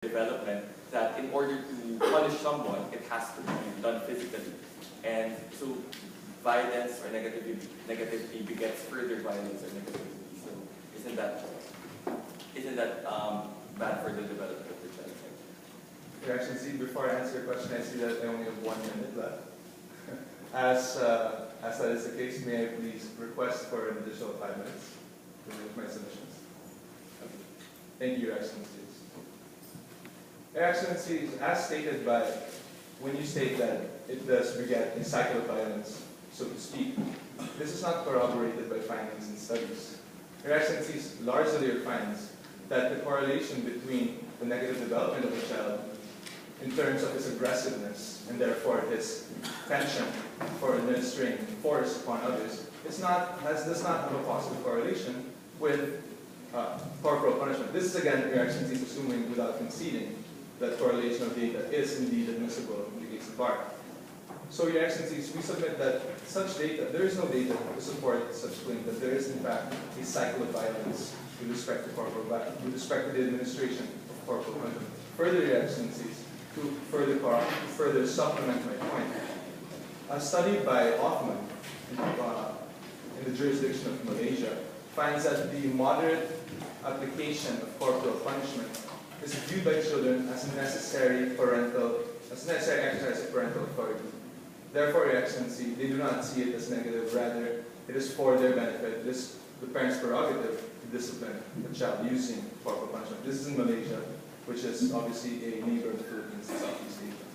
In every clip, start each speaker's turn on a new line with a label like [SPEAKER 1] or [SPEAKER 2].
[SPEAKER 1] development that in order to punish someone, it has to be done physically. And so violence or negativity begets further violence or negativity. So isn't that bad for the development of the child?
[SPEAKER 2] Your Excellency, before I answer your question, I see that I only have 1 minute left. As that is the case, may I please request for an additional 5 minutes to make my submissions? Okay. Thank you, Your Excellencies. Your Excellencies, as stated by, when you state that it does beget a cycle of violence, so to speak, this is not corroborated by findings in studies. Your Excellencies, largely finds that the correlation between the negative development of the child in terms of his aggressiveness and therefore his penchant for administering force upon others does not have a positive correlation with corporal punishment. This is again, Your Excellencies, assuming without conceding that correlation of data is indeed admissible in the case of bar. So, Your Excellencies, we submit that such data, there is no data to support such claim that there is in fact a cycle of violence with respect to the administration of corporal punishment. Further, Your Excellencies, to further supplement my point, a study by Othman in the jurisdiction of Malaysia finds that the moderate application of corporal punishment is viewed by children as a necessary exercise of parental authority. Therefore, Your Excellency, they do not see it as negative, rather it is for their benefit. It is the parent's prerogative to discipline the child using corporal punishment. This is in Malaysia, which is obviously a neighbor of the Philippines in Southeast Asia.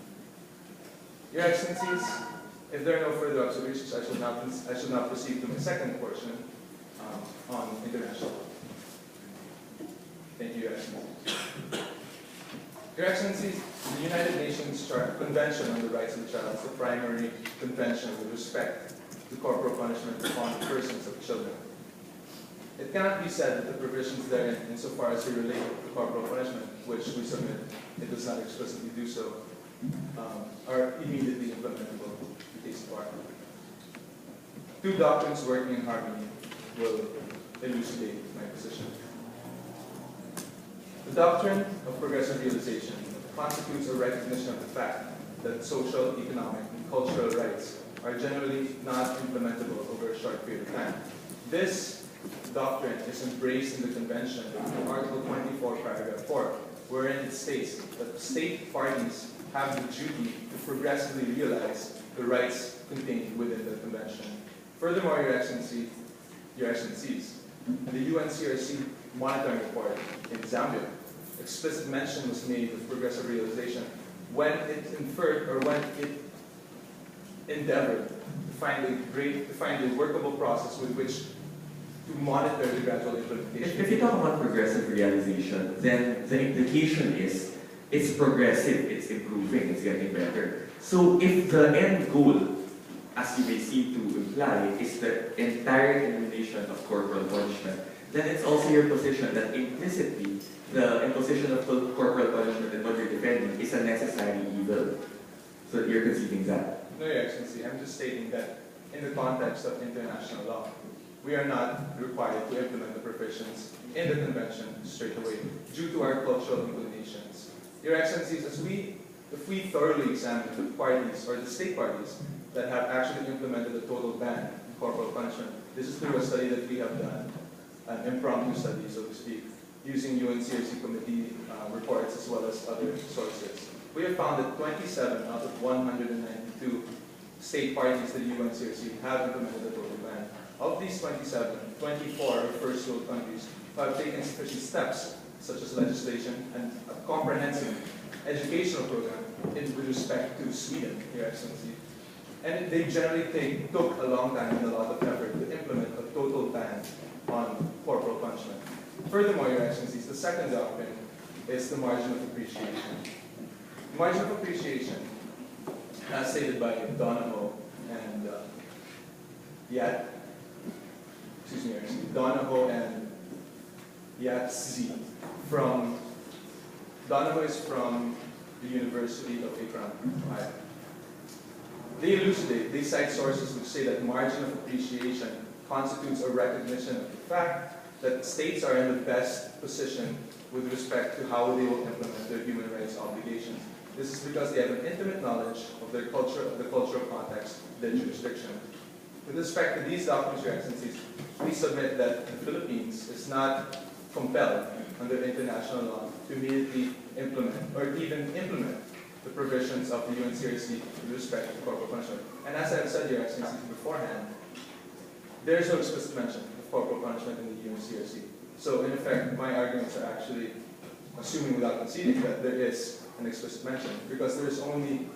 [SPEAKER 2] Your Excellencies, if there are no further observations, I shall now proceed to my second portion on international law. Thank you, Your Excellencies. Your Excellencies, the United Nations Convention on the Rights of the Child is the primary convention with respect to corporal punishment upon the persons of children. It cannot be said that the provisions therein, insofar as they relate to corporal punishment, which we submit, it does not explicitly do so, are immediately implementable in the case of bar. Two doctrines working in harmony will elucidate my position. The doctrine of progressive realization constitutes a recognition of the fact that social, economic, and cultural rights are generally not implementable over a short period of time. This doctrine is embraced in the Convention in Article 24, Paragraph 4, wherein it states that state parties have the duty to progressively realize the rights contained within the Convention. Furthermore, Your Excellencies, in the UNCRC monitoring report in Zambia, explicit mention was made of progressive realization when it inferred or when it endeavored to find a workable process with which to monitor the gradual implementation.
[SPEAKER 3] If you talk about progressive realization, then the implication is it's progressive, it's improving, it's getting better. So if the end goal, as you may seem to imply, is the entire elimination of corporal punishment, then it's also your position that implicitly the imposition of corporal punishment and what you're defending is a necessary evil. So you're conceding that?
[SPEAKER 2] No, Your Excellency, I'm just stating that in the context of international law, we are not required to implement the provisions in the Convention straight away due to our cultural inclinations. Your Excellencies, if we thoroughly examine the parties or the state parties that have actually implemented a total ban on corporal punishment, this is through a study that we have done, an impromptu study, so to speak, using UNCRC committee reports as well as other sources. We have found that 27 out of 192 state parties to the UNCRC have implemented a total ban. Of these 27, 24 are first world countries who have taken sufficient steps, such as legislation and a comprehensive educational program with respect to Sweden, Your Excellency. And they generally took a long time and a lot of effort to implement a total ban on corporal punishment. Furthermore, Your Excellencies, the second doctrine is the margin of appreciation. The margin of appreciation, as stated by Donahoe and Donahoe and Yatzi from Donahoe is from the University of Akron, Ohio. They cite sources which say that margin of appreciation constitutes a recognition of the fact that states are in the best position with respect to how they will implement their human rights obligations. This is because they have an intimate knowledge of their culture, of the cultural context, their jurisdiction. With respect to these documents, Your Excellencies, we submit that the Philippines is not compelled under international law to immediately implement or even implement the provisions of the UNCRC with respect to corporal punishment. And as I've said, Your Excellencies, beforehand, there is no explicit mention of corporal punishment in the UNCRC. So in effect, my arguments are actually assuming without conceding that there is an explicit mention, because there is only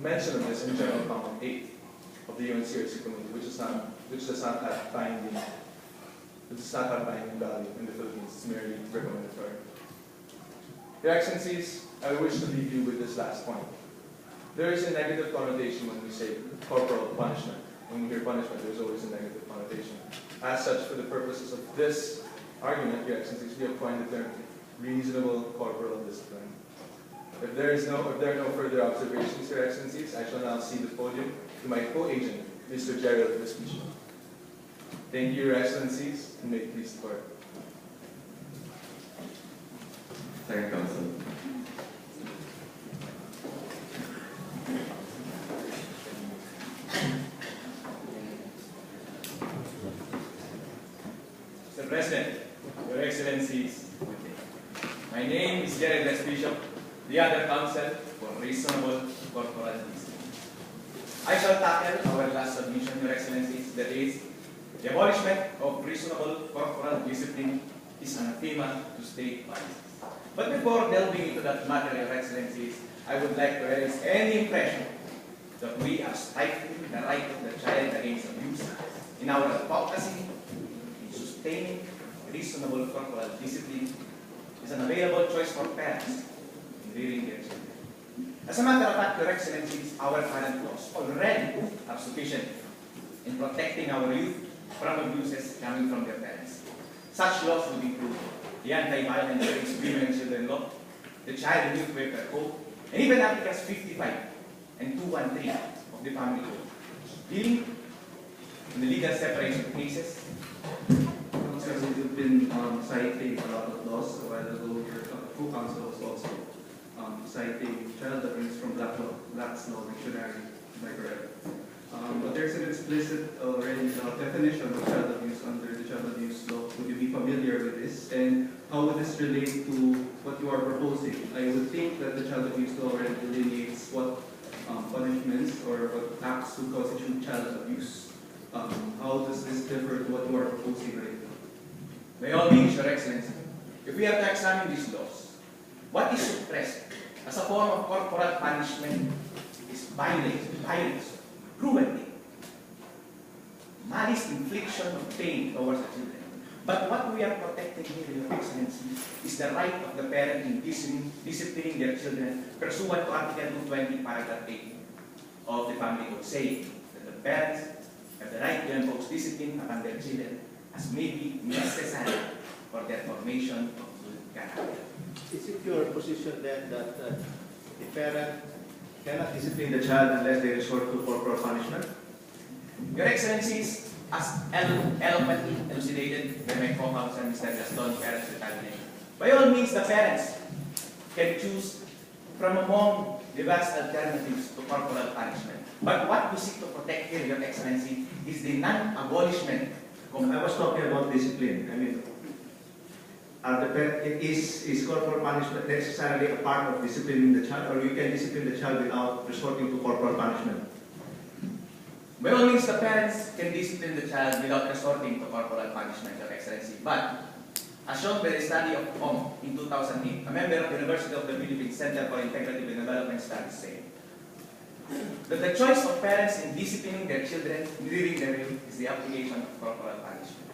[SPEAKER 2] mention of this in General Comment 8 of the UNCRC Committee, which does not have binding value in the Philippines. It's merely recommendatory. Your Excellencies, I wish to leave you with this last point. There is a negative connotation when we say corporal punishment. When we hear punishment, there's always a negative connotation. As such, for the purposes of this argument, Your Excellencies, we have coined the term reasonable corporal discipline. If there are no further observations, Your Excellencies, I shall now cede the podium to my co-agent, Mr. Gerald Vespucci. Thank you, Your Excellencies, and may it please the Court.
[SPEAKER 3] Second Counsel.
[SPEAKER 4] Mr. President, Your Excellencies, my name is Gerald Vespucci, the other counsel for reasonable corporal discipline. I shall tackle our last submission, Your Excellencies, that is, the abolishment of reasonable corporal discipline is anathema to state policies. But before delving into that matter, Your Excellencies, I would like to raise any impression that we are stifling the right of the child against abuse in our advocacy in sustaining reasonable corporal discipline is an available choice for parents in rearing their children. As a matter of fact, Your Excellencies, our current laws already are sufficient in protecting our youth from abuses coming from their parents. Such laws would include the Anti-Violence Against Women and Children Law, the Child and Youth Welfare Code, and even Articles 55 and 213 of the Family Code, dealing in the legal separation of cases.
[SPEAKER 5] You've been citing a lot of laws. A while ago, your co-counsel was also citing child abuse from Black's Law Dictionary. Am I correct? But there's an explicit definition of child abuse under the child abuse law. Would you be familiar with this? And how would this relate to what you are proposing? I would think that the child abuse law already delineates what punishments or what acts would constitute child abuse. How does this differ to what you are proposing right now?
[SPEAKER 4] By all means, Your Excellency, if we have to examine these laws, what is suppressed as a form of corporal punishment is violence, cruelty, malice, infliction of pain towards the children. But what we are protecting here, Your Excellency, is the right of the parent in disciplining their children pursuant to Article 220, Paragraph 8 of the Family Code, saying that the parents have the right to impose discipline upon their children as may be necessary for their formation of good character.
[SPEAKER 6] Is it your position then that the parent cannot discipline the child unless they resort to corporal punishment?
[SPEAKER 4] Your Excellencies, as eloquently elucidated by my co-counsel, Mr. Gaston Perez de Calde, by all means the parents can choose from among the vast alternatives to corporal punishment. But what we seek to protect here, Your Excellency, is the non-abolishment.
[SPEAKER 6] I was talking about discipline. I mean, is corporal punishment necessarily a part of disciplining the child, or you can discipline the child without resorting to corporal punishment?
[SPEAKER 4] By all means, the parents can discipline the child without resorting to corporal punishment, Your Excellency. But, as shown by the study of Ong in 2008, a member of the University of the Philippines Center for Integrative and Development Studies said that the choice of parents in disciplining their children during their youth is the application of corporal punishment.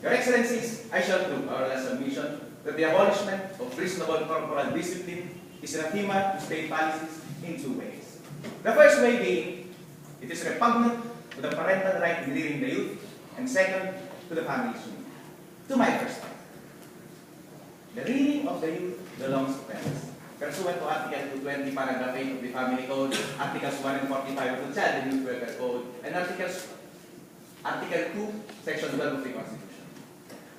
[SPEAKER 4] Your Excellencies, I shall prove our last submission that the abolishment of reasonable corporal discipline is anathema to state policies in two ways. The first way being, it is repugnant to the parental right in rearing the youth, and second, to the family's unity. To my first point, the rearing of the youth belongs to parents. Pursuant to Article 220, Paragraph 8 of the Family Code, Articles 1 and 45 of the Child and Youth Welfare Code, and Article 2, Section 12 of the Constitution.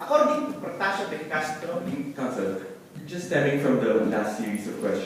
[SPEAKER 6] according to Protasio de Castro,
[SPEAKER 3] Council, just stemming from the last series of questions.